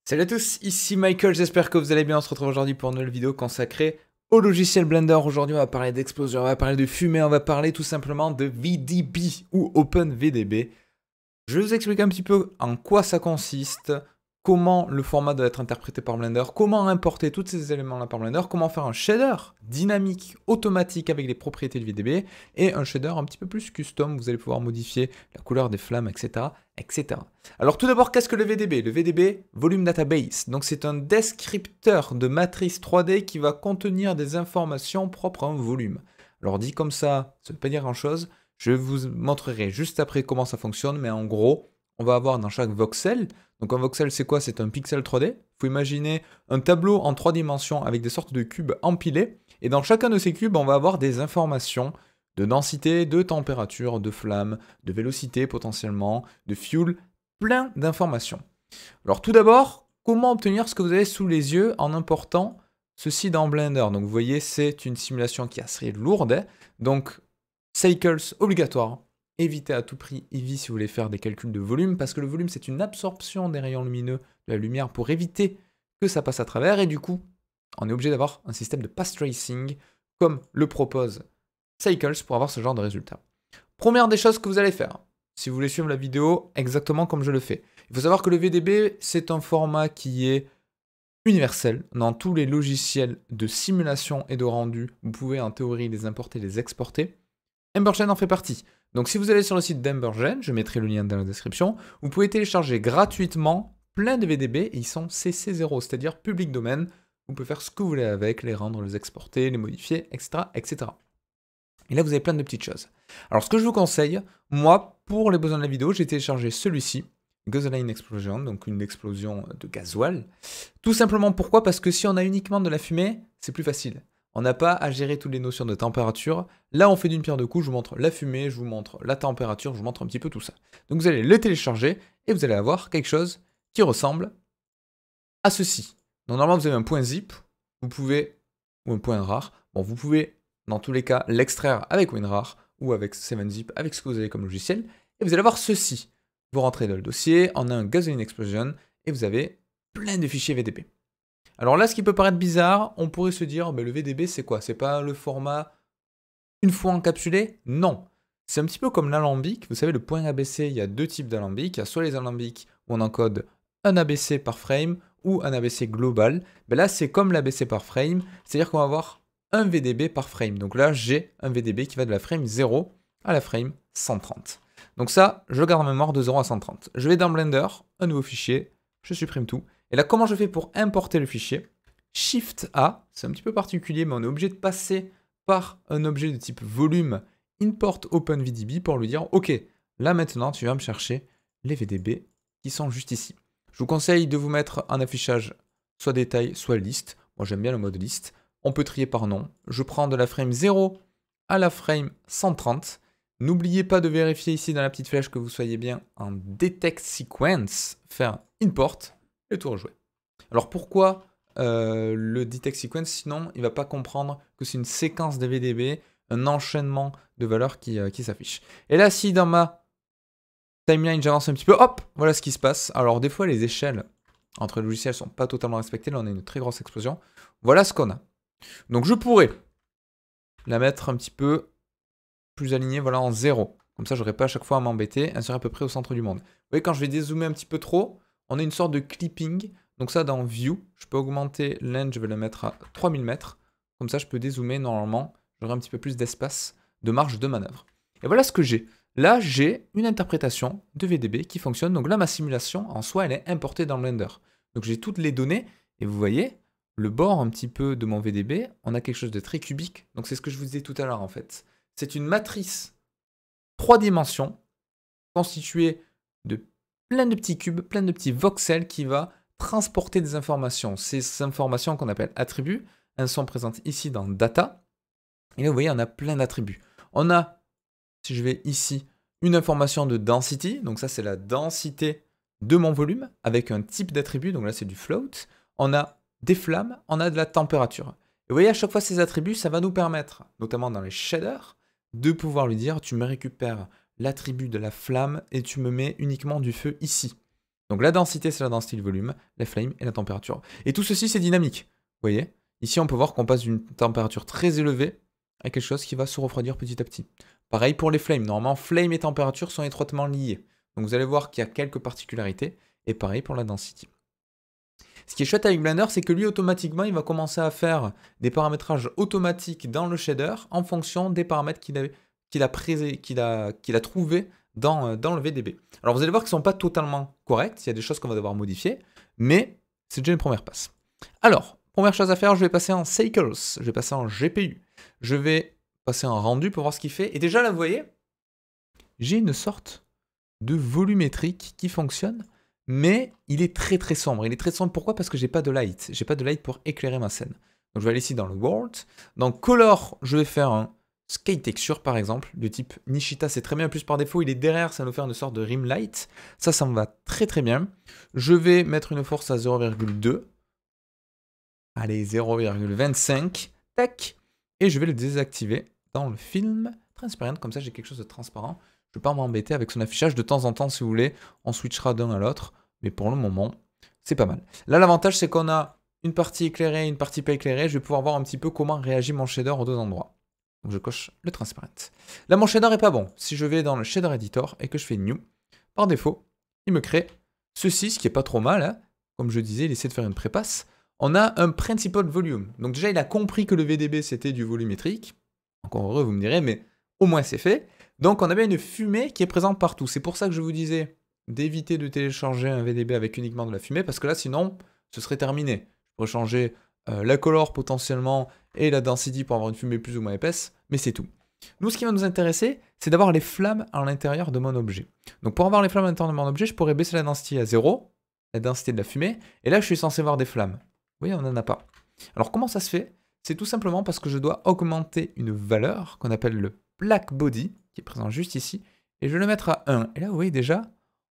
Salut à tous, ici Michael, j'espère que vous allez bien. On se retrouve aujourd'hui pour une nouvelle vidéo consacrée au logiciel Blender. Aujourd'hui, on va parler d'explosion, on va parler de fumée, on va parler tout simplement de VDB ou OpenVDB. Je vais vous expliquer un petit peu en quoi ça consiste, comment le format doit être interprété par Blender, comment importer tous ces éléments-là par Blender, comment faire un shader dynamique, automatique avec les propriétés de VDB, et un shader un petit peu plus custom, vous allez pouvoir modifier la couleur des flammes, etc. etc. Alors tout d'abord, qu'est-ce que le VDB? Le VDB, Volume Database. Donc c'est un descripteur de matrice 3D qui va contenir des informations propres à un volume. Alors dit comme ça ne veut pas dire grand-chose. Je vous montrerai juste après comment ça fonctionne, mais en gros, on va avoir dans chaque voxel. Donc un voxel, c'est quoi? C'est un pixel 3D. Il faut imaginer un tableau en 3 dimensions avec des sortes de cubes empilés. Et dans chacun de ces cubes, on va avoir des informations de densité, de température, de flamme, de vélocité potentiellement, de fuel, plein d'informations. Alors tout d'abord, comment obtenir ce que vous avez sous les yeux en important ceci dans Blender? Donc vous voyez, c'est une simulation qui est assez lourde. Donc cycles obligatoire. Évitez à tout prix Eevee si vous voulez faire des calculs de volume, parce que le volume c'est une absorption des rayons lumineux de la lumière pour éviter que ça passe à travers, et du coup, on est obligé d'avoir un système de path tracing, comme le propose Cycles, pour avoir ce genre de résultat. Première des choses que vous allez faire, si vous voulez suivre la vidéo exactement comme je le fais. Il faut savoir que le VDB, c'est un format qui est universel. Dans tous les logiciels de simulation et de rendu, vous pouvez en théorie les importer, les exporter. Embergen en fait partie. Donc si vous allez sur le site d'Embergen, je mettrai le lien dans la description, vous pouvez télécharger gratuitement plein de VDB et ils sont CC0, c'est-à-dire public domaine. Vous pouvez faire ce que vous voulez avec, les rendre, les exporter, les modifier, etc., etc. Et là, vous avez plein de petites choses. Alors, ce que je vous conseille, moi, pour les besoins de la vidéo, j'ai téléchargé celui-ci, Gasoline Explosion, donc une explosion de gasoil. Tout simplement pourquoi? Parce que si on a uniquement de la fumée, c'est plus facile. On n'a pas à gérer toutes les notions de température. Là, on fait d'une pierre deux coups, je vous montre la fumée, je vous montre la température, je vous montre un petit peu tout ça. Donc vous allez le télécharger et vous allez avoir quelque chose qui ressemble à ceci. Donc normalement, vous avez un point zip, vous pouvez, ou un point rar, bon, vous pouvez dans tous les cas l'extraire avec WinRAR ou avec 7zip, avec ce que vous avez comme logiciel, et vous allez avoir ceci. Vous rentrez dans le dossier, on a un Gasoline Explosion, et vous avez plein de fichiers VDB. Alors là, ce qui peut paraître bizarre, on pourrait se dire, le VDB c'est quoi? C'est pas le format une fois encapsulé? Non. C'est un petit peu comme l'alambic. Vous savez, le point ABC, il y a deux types d'alambic. Il y a soit les alambics où on encode un ABC par frame ou un ABC global. Là, c'est comme l'ABC par frame, c'est-à-dire qu'on va avoir un VDB par frame. Donc là, j'ai un VDB qui va de la frame 0 à la frame 130. Donc ça, je le garde en mémoire de 0 à 130. Je vais dans Blender, un nouveau fichier, je supprime tout. Et là, comment je fais pour importer le fichier? Shift A, c'est un petit peu particulier, mais on est obligé de passer par un objet de type volume import OpenVDB pour lui dire, ok, là maintenant, tu vas me chercher les VDB qui sont juste ici. Je vous conseille de vous mettre un affichage soit détail, soit liste. Moi, j'aime bien le mode liste. On peut trier par nom. Je prends de la frame 0 à la frame 130. N'oubliez pas de vérifier ici dans la petite flèche que vous soyez bien en Detect Sequence, faire Import et tout rejouer. Alors pourquoi le Detect Sequence? Sinon, il ne va pas comprendre que c'est une séquence de VDB, un enchaînement de valeurs qui s'affiche. Et là, si dans ma timeline, j'avance un petit peu, hop, voilà ce qui se passe. Alors des fois, les échelles entre les logiciels ne sont pas totalement respectées. Là, on a une très grosse explosion. Voilà ce qu'on a. Donc je pourrais la mettre un petit peu plus alignée, voilà, en 0. Comme ça, je n'aurai pas à chaque fois à m'embêter. Elle serait à peu près au centre du monde. Vous voyez, quand je vais dézoomer un petit peu trop, on a une sorte de clipping. Donc ça, dans View, je peux augmenter l'end, je vais le mettre à 3000 mètres. Comme ça, je peux dézoomer normalement. J'aurai un petit peu plus d'espace, de marge de manœuvre. Et voilà ce que j'ai. Là, j'ai une interprétation de VDB qui fonctionne. Donc là, ma simulation, en soi, elle est importée dans Blender. Donc j'ai toutes les données. Et vous voyez, le bord un petit peu de mon VDB, on a quelque chose de très cubique. Donc c'est ce que je vous disais tout à l'heure, en fait. C'est une matrice 3 dimensions constituée de plein de petits cubes, plein de petits voxels qui va transporter des informations. Ces informations qu'on appelle attributs, elles sont présentes ici dans Data. Et là, vous voyez, on a plein d'attributs. On a, si je vais ici, une information de density. Donc ça, c'est la densité de mon volume avec un type d'attribut. Donc là, c'est du float. On a des flammes, on a de la température. Et vous voyez, à chaque fois, ces attributs, ça va nous permettre, notamment dans les shaders, de pouvoir lui dire, tu me récupères l'attribut de la flamme et tu me mets uniquement du feu ici. Donc la densité, c'est la densité du volume, la flame et la température. Et tout ceci, c'est dynamique. Vous voyez? Ici, on peut voir qu'on passe d'une température très élevée à quelque chose qui va se refroidir petit à petit. Pareil pour les flames. Normalement, flame et température sont étroitement liés. Donc vous allez voir qu'il y a quelques particularités. Et pareil pour la density. Ce qui est chouette avec Blender, c'est que lui, automatiquement, il va commencer à faire des paramétrages automatiques dans le shader en fonction des paramètres qu'il a trouvés dans le VDB. Alors vous allez voir qu'ils ne sont pas totalement corrects, il y a des choses qu'on va devoir modifier, mais c'est déjà une première passe. Alors, première chose à faire, je vais passer en Cycles, je vais passer en GPU, je vais passer en rendu pour voir ce qu'il fait. Et déjà là, vous voyez, j'ai une sorte de volumétrique qui fonctionne, mais il est très très sombre. Il est très sombre, pourquoi? Parce que j'ai pas de light. J'ai pas de light pour éclairer ma scène. Donc je vais aller ici dans le World. Dans Color, je vais faire un Sky Texture par exemple, de type Nishita, c'est très bien. En plus par défaut, il est derrière, ça va nous faire une sorte de rim light. Ça me va très très bien. Je vais mettre une force à 0,2. Allez, 0,25. Tac. Et je vais le désactiver dans le film transparent. Comme ça, j'ai quelque chose de transparent. Je ne vais pas m'embêter avec son affichage. De temps en temps, si vous voulez, on switchera d'un à l'autre. Mais pour le moment, c'est pas mal. Là, l'avantage, c'est qu'on a une partie éclairée et une partie pas éclairée. Je vais pouvoir voir un petit peu comment réagit mon shader aux deux endroits. Donc, je coche le transparent. Là, mon shader est pas bon. Si je vais dans le shader editor et que je fais new, par défaut, il me crée ceci, ce qui est pas trop mal. Hein. Comme je disais, il essaie de faire une prépasse. On a un principal volume. Donc déjà, il a compris que le VDB, c'était du volumétrique. Encore heureux, vous me direz, mais au moins c'est fait. Donc on a bien une fumée qui est présente partout. C'est pour ça que je vous disais d'éviter de télécharger un VDB avec uniquement de la fumée, parce que là, sinon, ce serait terminé. Je pourrais changer la color potentiellement et la density pour avoir une fumée plus ou moins épaisse, mais c'est tout. Nous, ce qui va nous intéresser, c'est d'avoir les flammes à l'intérieur de mon objet. Donc pour avoir les flammes à l'intérieur de mon objet, je pourrais baisser la density à 0, la densité de la fumée, et là, je suis censé voir des flammes. Vous voyez, on n'en a pas. Alors comment ça se fait? C'est tout simplement parce que je dois augmenter une valeur qu'on appelle le black body, qui est présent juste ici, et je vais le mettre à 1. Et là, vous voyez déjà,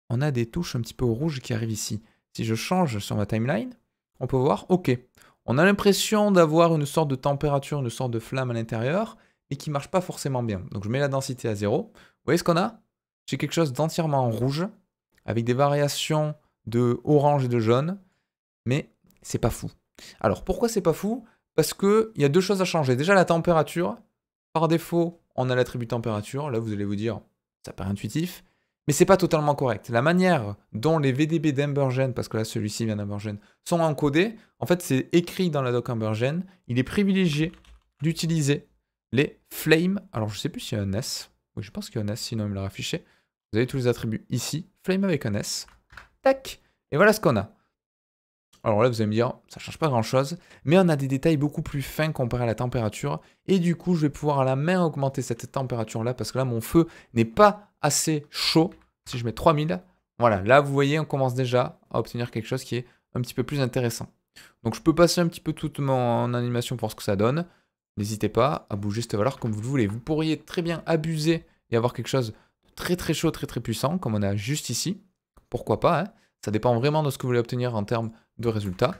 on a des touches un petit peu rouges qui arrivent ici. Si je change sur ma timeline, on peut voir, ok, on a l'impression d'avoir une sorte de température, une sorte de flamme à l'intérieur, et qui ne marche pas forcément bien. Donc je mets la densité à 0. Vous voyez ce qu'on a? J'ai quelque chose d'entièrement rouge, avec des variations de orange et de jaune, mais c'est pas fou. Alors pourquoi c'est pas fou? Parce qu'il y a deux choses à changer. Déjà la température. Par défaut, on a l'attribut température. Là, vous allez vous dire, ça paraît intuitif. Mais c'est pas totalement correct. La manière dont les VDB d'Embergen, parce que là celui-ci vient d'Embergen, sont encodés, en fait c'est écrit dans la doc Embergen, il est privilégié d'utiliser les flames. Alors je sais plus s'il y a un S. Oui, je pense qu'il y a un S, sinon il me l'a affiché. Vous avez tous les attributs ici. Flame avec un S. Tac. Et voilà ce qu'on a. Alors là, vous allez me dire, ça ne change pas grand-chose, mais on a des détails beaucoup plus fins comparé à la température, et du coup, je vais pouvoir à la main augmenter cette température-là, parce que là, mon feu n'est pas assez chaud. Si je mets 3000, voilà, là, vous voyez, on commence déjà à obtenir quelque chose qui est un petit peu plus intéressant. Donc, je peux passer un petit peu toute mon animation pour ce que ça donne. N'hésitez pas à bouger cette valeur comme vous le voulez. Vous pourriez très bien abuser et avoir quelque chose de très très chaud, très très puissant, comme on a juste ici. Pourquoi pas, hein? Ça dépend vraiment de ce que vous voulez obtenir en termes de résultats.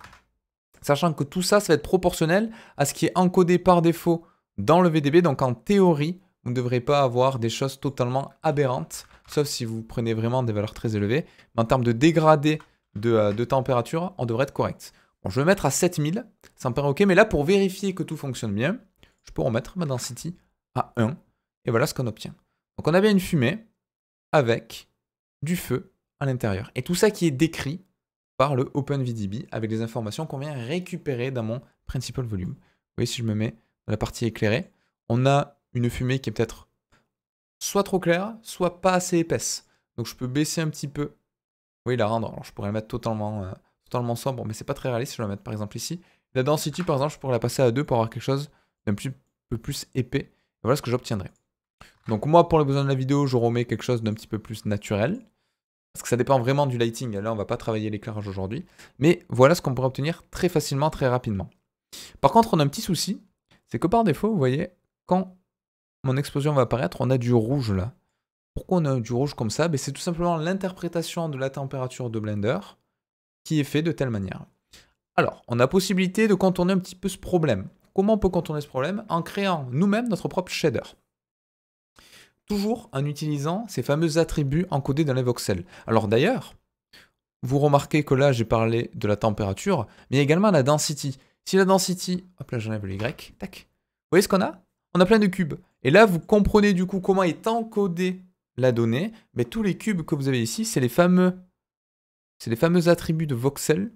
Sachant que tout ça, ça va être proportionnel à ce qui est encodé par défaut dans le VDB. Donc en théorie, vous ne devrez pas avoir des choses totalement aberrantes, sauf si vous prenez vraiment des valeurs très élevées. Mais en termes de dégradé de température, on devrait être correct. Bon, je vais mettre à 7000, ça me paraît ok. Mais là, pour vérifier que tout fonctionne bien, je peux remettre ma density à 1. Et voilà ce qu'on obtient. Donc on a bien une fumée avec du feu à l'intérieur. Et tout ça qui est décrit par le OpenVDB avec des informations qu'on vient récupérer dans mon principal volume. Vous voyez, si je me mets dans la partie éclairée, on a une fumée qui est peut-être soit trop claire, soit pas assez épaisse. Donc je peux baisser un petit peu. Oui, la rendre. Alors je pourrais la mettre totalement sombre, mais c'est pas très réaliste. Je vais la mettre par exemple ici. La density, par exemple, je pourrais la passer à 2 pour avoir quelque chose d'un peu plus épais. Et voilà ce que j'obtiendrai. Donc moi, pour les besoins de la vidéo, je remets quelque chose d'un petit peu plus naturel. Parce que ça dépend vraiment du lighting. Là, on ne va pas travailler l'éclairage aujourd'hui. Mais voilà ce qu'on pourrait obtenir très facilement, très rapidement. Par contre, on a un petit souci. C'est que par défaut, vous voyez, quand mon explosion va apparaître, on a du rouge là. Pourquoi on a du rouge comme ça? C'est tout simplement l'interprétation de la température de Blender qui est fait de telle manière. Alors, on a possibilité de contourner un petit peu ce problème. Comment on peut contourner ce problème? En créant nous-mêmes notre propre shader. Toujours en utilisant ces fameux attributs encodés dans les voxels. Alors d'ailleurs, vous remarquez que là, j'ai parlé de la température, mais il y a également la density. Si la density, hop là, j'enlève le Y, tac. Vous voyez ce qu'on a? On a plein de cubes. Et là, vous comprenez du coup comment est encodée la donnée. Mais tous les cubes que vous avez ici, c'est les fameux attributs de voxel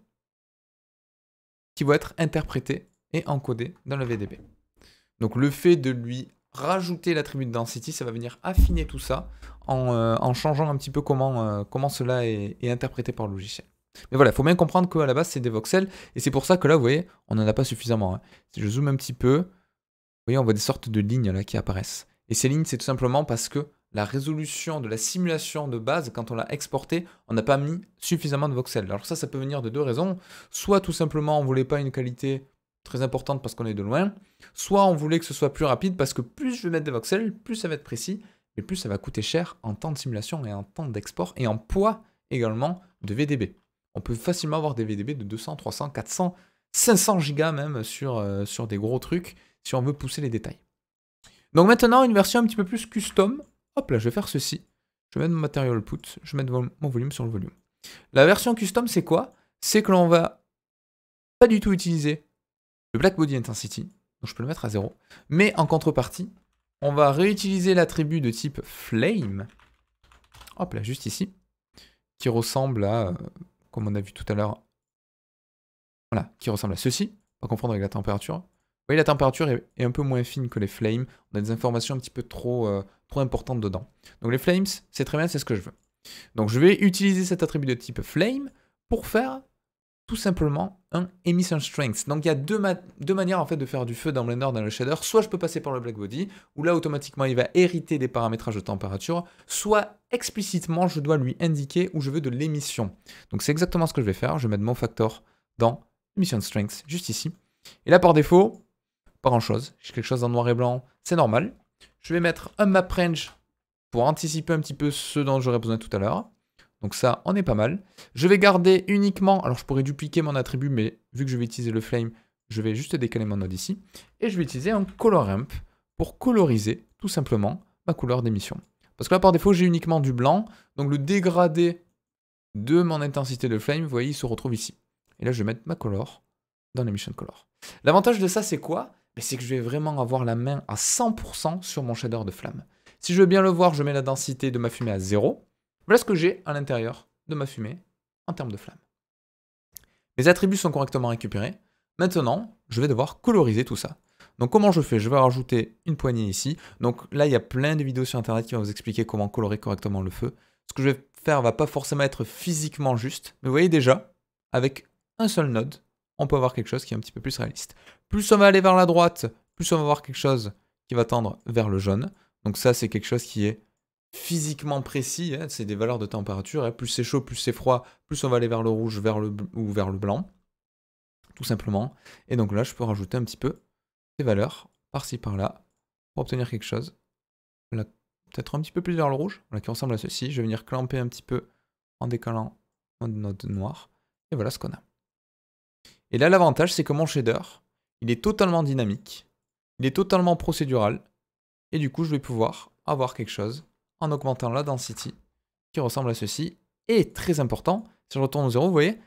qui vont être interprétés et encodés dans le VDB. Donc le fait de lui rajouter l'attribut de density, ça va venir affiner tout ça en changeant un petit peu comment cela est interprété par le logiciel. Mais voilà, il faut bien comprendre qu'à la base, c'est des voxels, et c'est pour ça que là, vous voyez, on n'en a pas suffisamment. Hein. Si je zoome un petit peu, vous voyez, on voit des sortes de lignes là qui apparaissent. Et ces lignes, c'est tout simplement parce que la résolution de la simulation de base, quand on l'a exportée, on n'a pas mis suffisamment de voxels. Alors ça peut venir de deux raisons. Soit tout simplement, on ne voulait pas une qualité très importante parce qu'on est de loin, soit on voulait que ce soit plus rapide parce que plus je vais mettre des voxels, plus ça va être précis, mais plus ça va coûter cher en temps de simulation et en temps d'export et en poids également de VDB. On peut facilement avoir des VDB de 200, 300, 400, 500 gigas même sur des gros trucs si on veut pousser les détails. Donc maintenant, une version un petit peu plus custom. Hop là, je vais faire ceci. Je vais mettre mon material output, je vais mettre mon volume sur le volume. La version custom, c'est quoi? C'est que l'on va pas du tout utiliser le black body intensity, donc je peux le mettre à 0. Mais en contrepartie, on va réutiliser l'attribut de type flame, hop là, juste ici, qui ressemble à, comme on a vu tout à l'heure, voilà, qui ressemble à ceci, pas confondre avec la température. Vous voyez, la température est un peu moins fine que les flames, on a des informations un petit peu trop importantes dedans. Donc les flames, c'est très bien, c'est ce que je veux. Donc je vais utiliser cet attribut de type flame pour faire tout simplement un emission strength. Donc il y a deux manières en fait de faire du feu dans Blender, dans le shader. Soit je peux passer par le black body, où là automatiquement il va hériter des paramétrages de température, soit explicitement je dois lui indiquer où je veux de l'émission. Donc c'est exactement ce que je vais faire. Je vais mettre mon factor dans emission strength, juste ici. Et là par défaut, pas grand chose. J'ai quelque chose en noir et blanc, c'est normal. Je vais mettre un map range pour anticiper un petit peu ce dont j'aurais besoin tout à l'heure. Donc ça, on est pas mal. Je vais garder uniquement, alors je pourrais dupliquer mon attribut, mais vu que je vais utiliser le flame, je vais juste décaler mon node ici. Et je vais utiliser un color ramp pour coloriser tout simplement ma couleur d'émission. Parce que là, par défaut, j'ai uniquement du blanc. Donc le dégradé de mon intensité de flame, vous voyez, il se retrouve ici. Et là, je vais mettre ma color dans l'emission color. L'avantage de ça, c'est quoi? C'est que je vais vraiment avoir la main à 100% sur mon shader de flamme. Si je veux bien le voir, je mets la densité de ma fumée à 0. Voilà ce que j'ai à l'intérieur de ma fumée en termes de flamme. Mes attributs sont correctement récupérés. Maintenant, je vais devoir coloriser tout ça. Donc comment je fais? Je vais rajouter une poignée ici. Donc là, il y a plein de vidéos sur internet qui vont vous expliquer comment colorer correctement le feu. Ce que je vais faire va pas forcément être physiquement juste, mais vous voyez déjà, avec un seul node, on peut avoir quelque chose qui est un petit peu plus réaliste. Plus on va aller vers la droite, plus on va avoir quelque chose qui va tendre vers le jaune. Donc ça, c'est quelque chose qui est physiquement précis, hein, c'est des valeurs de température. Hein. Plus c'est chaud, plus c'est froid, plus on va aller vers le rouge ou vers le blanc, tout simplement. Et donc là, je peux rajouter un petit peu des valeurs par-ci, par-là, pour obtenir quelque chose. Là, peut-être un petit peu plus vers le rouge, voilà, qui ressemble à ceci. Je vais venir clamper un petit peu en décalant mon node noir. Et voilà ce qu'on a. Et là, l'avantage, c'est que mon shader, il est totalement dynamique, il est totalement procédural, et du coup, je vais pouvoir avoir quelque chose en augmentant la density qui ressemble à ceci. Et très important, si je retourne au 0, vous voyez,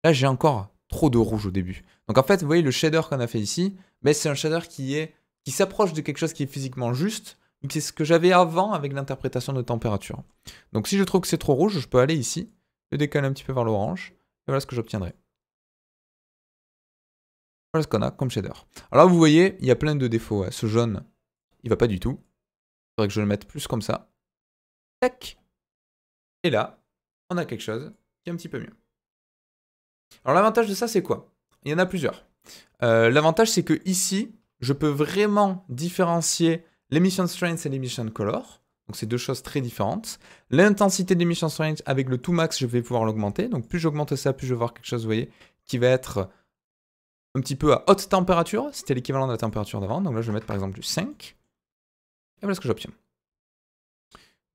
là, j'ai encore trop de rouge au début. Donc en fait, vous voyez, le shader qu'on a fait ici, c'est un shader qui s'approche de quelque chose qui est physiquement juste, mais c'est ce que j'avais avant avec l'interprétation de température. Donc si je trouve que c'est trop rouge, je peux aller ici, le décaler un petit peu vers l'orange, et voilà ce que j'obtiendrai. Voilà ce qu'on a comme shader. Alors là, vous voyez, il y a plein de défauts. Hein. Ce jaune, il va pas du tout. Il faudrait que je le mette plus comme ça. Tac. Et là, on a quelque chose qui est un petit peu mieux. Alors l'avantage de ça, c'est quoi? Il y en a plusieurs. L'avantage, c'est que ici, je peux vraiment différencier l'emission strength et l'emission color. Donc c'est deux choses très différentes. L'intensité de l'emission strength avec le to max, je vais pouvoir l'augmenter. Donc plus j'augmente ça, plus je vais voir quelque chose, vous voyez, qui va être un petit peu à haute température. C'était l'équivalent de la température d'avant. Donc là, je vais mettre par exemple du 5. Et voilà ce que j'obtiens.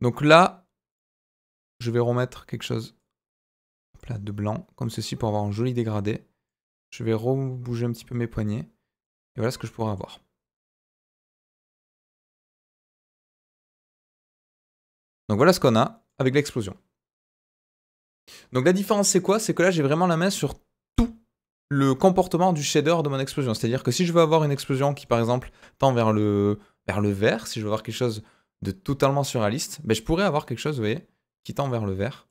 Donc là, je vais remettre quelque chose plat de blanc, comme ceci, pour avoir un joli dégradé. Je vais rebouger un petit peu mes poignets. Et voilà ce que je pourrais avoir. Donc voilà ce qu'on a avec l'explosion. Donc la différence c'est quoi? C'est que là j'ai vraiment la main sur tout le comportement du shader de mon explosion. C'est-à-dire que si je veux avoir une explosion qui par exemple tend vers le vert, si je veux avoir quelque chose de totalement surréaliste, ben, je pourrais avoir quelque chose, vous voyez, qui tend vers le vert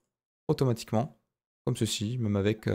automatiquement, comme ceci, même avec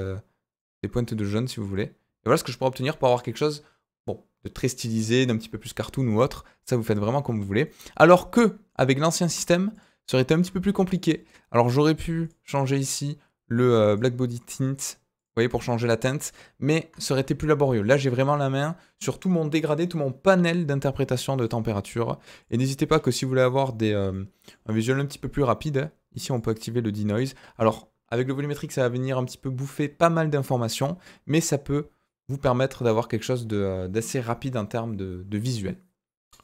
des pointes de jaune si vous voulez. Et voilà ce que je pourrais obtenir pour avoir quelque chose bon, de très stylisé, d'un petit peu plus cartoon ou autre. Ça vous faites vraiment comme vous voulez. Alors que avec l'ancien système, ça aurait été un petit peu plus compliqué. Alors j'aurais pu changer ici le Black Body Tint, vous voyez, pour changer la teinte, mais ça aurait été plus laborieux. Là, j'ai vraiment la main sur tout mon dégradé, tout mon panel d'interprétation de température. Et n'hésitez pas que si vous voulez avoir un visuel un petit peu plus rapide, ici on peut activer le denoise. Alors, avec le volumétrique, ça va venir un petit peu bouffer pas mal d'informations, mais ça peut vous permettre d'avoir quelque chose d'assez rapide en termes de visuel.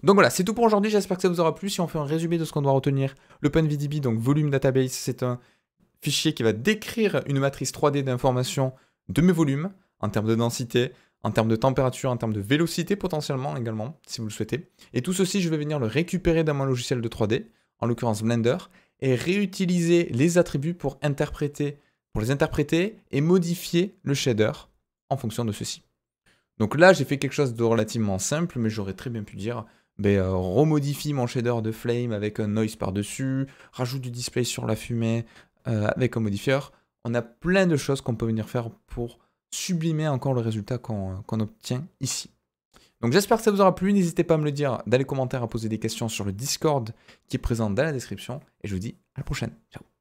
Donc voilà, c'est tout pour aujourd'hui, j'espère que ça vous aura plu. Si on fait un résumé de ce qu'on doit retenir, l'OpenVDB, donc volume database, c'est un fichier qui va décrire une matrice 3D d'informations de mes volumes, en termes de densité, en termes de température, en termes de vélocité potentiellement également, si vous le souhaitez. Et tout ceci, je vais venir le récupérer dans mon logiciel de 3D, en l'occurrence Blender, et réutiliser les attributs pour les interpréter et modifier le shader en fonction de ceci. Donc là, j'ai fait quelque chose de relativement simple, mais j'aurais très bien pu dire remodifie mon shader de flame avec un noise par-dessus, rajoute du display sur la fumée avec un modifieur. On a plein de choses qu'on peut venir faire pour sublimer encore le résultat qu'on obtient ici. Donc j'espère que ça vous aura plu, n'hésitez pas à me le dire dans les commentaires, à poser des questions sur le Discord qui est présent dans la description, et je vous dis à la prochaine. Ciao.